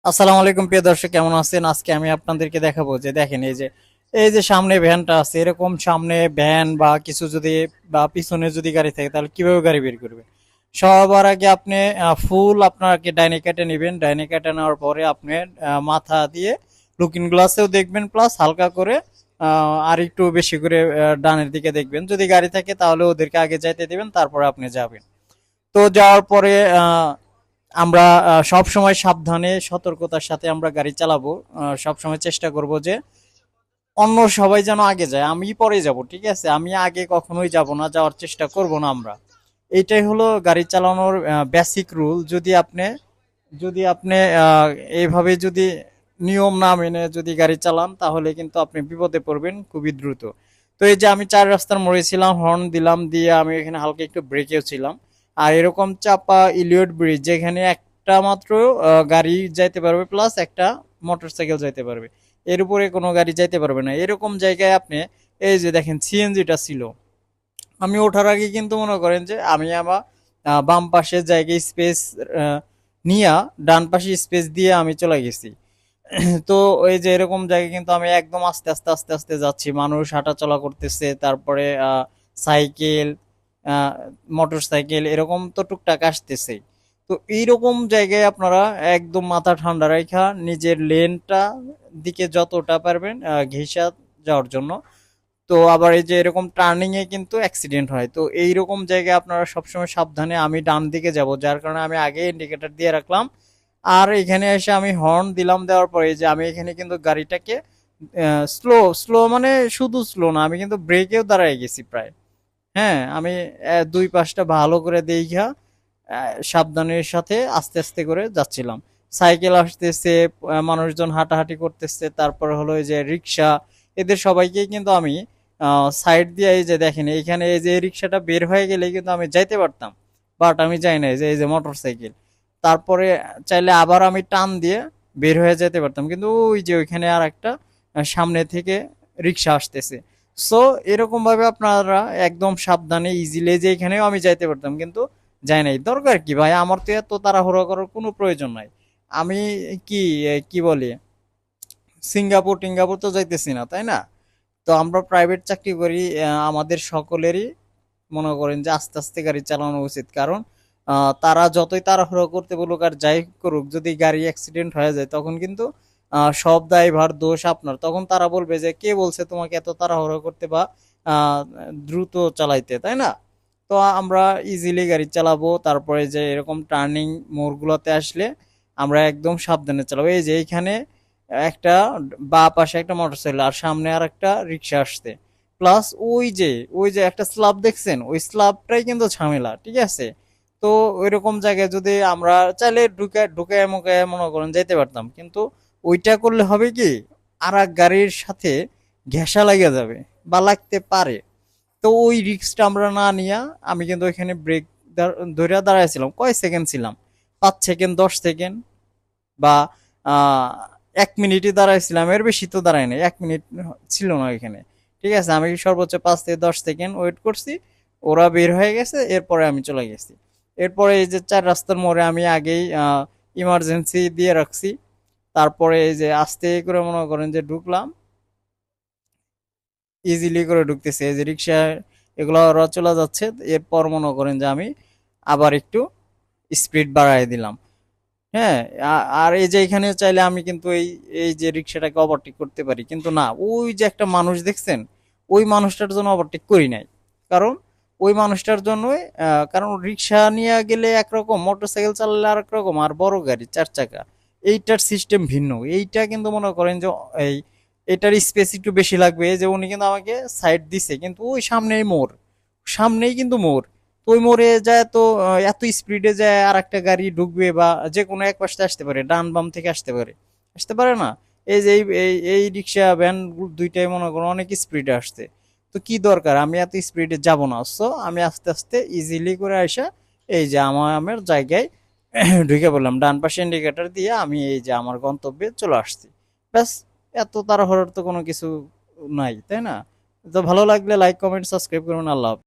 আসসালামু আলাইকুম প্রিয় দর্শক, কেমন আছেন? আজকে আমি আপনাদেরকে দেখাবো যে দেখেন এই যে সামনে ভ্যানটা আছে, এরকম সামনে ভ্যান বা কিছু যদি বা পিছনে যদি গাড়ি থাকে তাহলে কিভাবে গাড়ি বের করবে। সবার আগে আপনি ফুল আপনাকে ডাইনে কেটে নেবেন। ডাইনে কেটে নেওয়ার পরে আপনি মাথা দিয়ে লুকিং গ্লাসেও দেখবেন, প্লাস হালকা করে আর একটু বেশি করে ডানের দিকে দেখবেন। যদি গাড়ি থাকে তাহলে ওদেরকে আগে যাইতে দিবেন, তারপরে আপনি যাবেন। তো যাওয়ার পরে আমরা সব সময় সাবধানে সতর্কতার সাথে আমরা গাড়ি চালাবো। সব সময় চেষ্টা করব যে অন্য সবাই যেন আগে যায়, আমি পরে যাব, ঠিক আছে? আমি আগে কখনোই যাব না, যাওয়ার চেষ্টা করব না আমরা। এইটাই হলো গাড়ি চালানোর বেসিক রুল। যদি আপনি এইভাবে যদি নিয়ম না মেনে যদি গাড়ি চালান তাহলে কিন্তু আপনি বিপদে পড়বেন খুবই দ্রুত। তো এই যে আমি চার রাস্তার মোড়ে ছিলাম, হর্ন দিলাম, দিয়ে আমি এখানে হালকা একটু ব্রেকেও ছিলাম। আর এরকম চাপা ইলিয়ট ব্রিজ, যেখানে একটা মাত্র গাড়ি যাইতে পারবে, প্লাস একটা মোটরসাইকেল যাইতে পারবে, এর উপরে কোনো গাড়ি যাইতে পারবে না। এরকম জায়গায় আপনি এই যে দেখেন সিএনজিটা ছিল, আমি ওঠার আগে কিন্তু মনে করেন যে আমি আমার বাম পাশের জায়গায় স্পেস নিয়ে ডান পাশে স্পেস দিয়ে আমি চলে গেছি। তো ওই যে এরকম জায়গায় কিন্তু আমি একদম আস্তে আস্তে আস্তে আস্তে যাচ্ছি, মানুষ হাঁটা চলা করতেছে, তারপরে সাইকেল, মোটর সাইকেল এরকম তো টুকটাক আসতেছে। তো এইরকম জায়গায় আপনারা একদম মাথা ঠান্ডা রাখা নিজের লেনটা দিকে যতটা পারবেন ঘেঁষা যাওয়ার জন্য। তো আবার এই যে এরকম টার্নিং এ কিন্তু অ্যাক্সিডেন্ট হয়, তো এইরকম জায়গায় আপনারা সবসময় সাবধানে। আমি ডান দিকে যাব, যার কারণে আমি আগে ইন্ডিকেটর দিয়ে রাখলাম। আর এখানে এসে আমি হর্ন দিলাম, দেওয়ার পরে যে আমি এখানে কিন্তু গাড়িটাকে স্লো স্লো মানে শুধু স্লো না, আমি কিন্তু ব্রেকেও দাঁড়ায় গেছি প্রায়। হ্যাঁ, আমি দুই পাশটা ভালো করে দেখা সাবধানের সাথে আস্তে আস্তে করে যাচ্ছিলাম। সাইকেল আসতেছে, মানুষজন হাঁটাহাঁটি করতেছে, তারপরে হলো এই যে রিক্সা, এদের সবাইকেই কিন্তু আমি সাইড দিয়ে, এই যে দেখেন এইখানে এই যে রিক্সাটা বের হয়ে গেলে কিন্তু আমি যাইতে পারতাম, বাট আমি যাই না। এই যে মোটর সাইকেল, তারপরে চাইলে আবার আমি টান দিয়ে বের হয়ে যেতে পারতাম, কিন্তু ওই যে ওইখানে আর একটা সামনে থেকে রিক্সা আসতেছে। সো এরকম ভাবে আপনারা একদম সাবধানে ইজিলি, যে এখানেও আমি যাইতে পারতাম কিন্তু যাই নাই। দরকার কি ভাই, আমার তো এত তাড়াহুড়ো করার কোনো প্রয়োজন নাই। আমি কি কি বলি, সিঙ্গাপুর টিঙ্গাপুর তো যাইতেছি না, তাই না? তো আমরা প্রাইভেট চাকরি করি, আমাদের সকলেরই মনে করেন যে আস্তে আস্তে গাড়ি চালানো উচিত। কারণ তারা যতই তাড়াহুড়ো করতে বলুক আর যাই করুক, যদি গাড়ি অ্যাক্সিডেন্ট হয়ে যায় তখন কিন্তু সব দায়ভার দোষ আপনার। তখন তারা বলবে যে কে বলছে তোমাকে এত তাড়াহুড়ো করতে বা আহ, দ্রুত চালাইতে, তাই না? তো আমরা ইজিলি গাড়ি চালাবো। তারপরে যে এরকম টার্নিং মোড়গুলোতে আসলে আমরা একদম সাবধানে চালাবো। এই যে এইখানে একটা বা পাশে একটা মোটরসাইকেল আর সামনে আর একটা রিক্সা আসছে, প্লাস ওই যে একটা স্ল্যাব দেখছেন, ওই স্ল্যাবটাই কিন্তু ঝামেলা, ঠিক আছে? তো ওইরকম জায়গায় যদি আমরা চাইলে ঢুকে ঢুকে মুখে মনে করেন যেতে পারতাম, কিন্তু ওইটা করলে হবে কি, আর এক গাড়ির সাথে ঘেঁষা লেগে যাবে বা লাগতে পারে। তো ওই রিস্কটা আমরা না নিয়ে আমি কিন্তু ওইখানে ব্রেক ধরে দাঁড়াইছিলাম। কয় সেকেন্ড ছিলাম? 5 সেকেন্ড, 10 সেকেন্ড, বা আহ 1 মিনিটই দাঁড়াইছিলাম, এর বেশি তো দাঁড়াই নাই। 1 মিনিট ছিল না ওইখানে, ঠিক আছে? আমি সর্বোচ্চ 5 থেকে 10 সেকেন্ড ওয়েট করছি, ওরা বের হয়ে গেছে, এরপরে আমি চলে গেছি। এরপরে এই যে চার রাস্তার মোড়ে আমি আগেই ইমার্জেন্সি দিয়ে রাখছি। তারপরে এই যে আস্তে করে মনে করেন যে ঢুকলাম, ইজিলি করে ঢুকতেছে, এই যে রিক্সা এগুলো ওরা চলে যাচ্ছে। এরপর মনে করেন যে আমি আবার একটু স্পিড বাড়াই দিলাম। হ্যাঁ, আর এই যে এখানে চাইলে আমি কিন্তু এই এই যে রিক্সাটাকে ওভারটেক করতে পারি, কিন্তু না, ওই যে একটা মানুষ দেখছেন, ওই মানুষটার জন্য ওভারটেক করি নাই। কারণ ওই মানুষটার জন্যই কারণ রিক্সা নিয়ে গেলে একরকম, মোটরসাইকেল চালালে আর একরকম, আর বড় গাড়ি 4 চাকা এইটার সিস্টেম ভিন্ন। এইটা কিন্তু মনে করেন যে এই এটার স্পেস একটু বেশি লাগবে। এই যে উনি কিন্তু আমাকে সাইড দিছে, কিন্তু ওই সামনেই মোড়, সামনেই কিন্তু মোড়। তো ওই মোড়ে যায় তো এত স্পিডে যায় আর একটা গাড়ি ঢুকবে বা যে কোনো এক পাশে আসতে পারে, ডান বাম থেকে আসতে পারে, আসতে পারে না? এই যে এই রিক্সা ভ্যান দুইটাই মনে করো অনেক স্পিডে আসছে। তো কি দরকার, আমি এত স্পিডে যাব না। সো আমি আস্তে আস্তে ইজিলি করে আসা এই যে আমার জায়গায় ঢুকে পড়লাম, ডান পাশে ইন্ডিকেটর দিয়ে আমি এই যে আমার গন্তব্যে চলে আসছি। ব্যাস, এত তাড়াহুড়োর তো কোনো কিছু নাই, তাই না? তো ভালো লাগলে লাইক কমেন্ট সাবস্ক্রাইব করুন। আল্লাহ হাফেজ।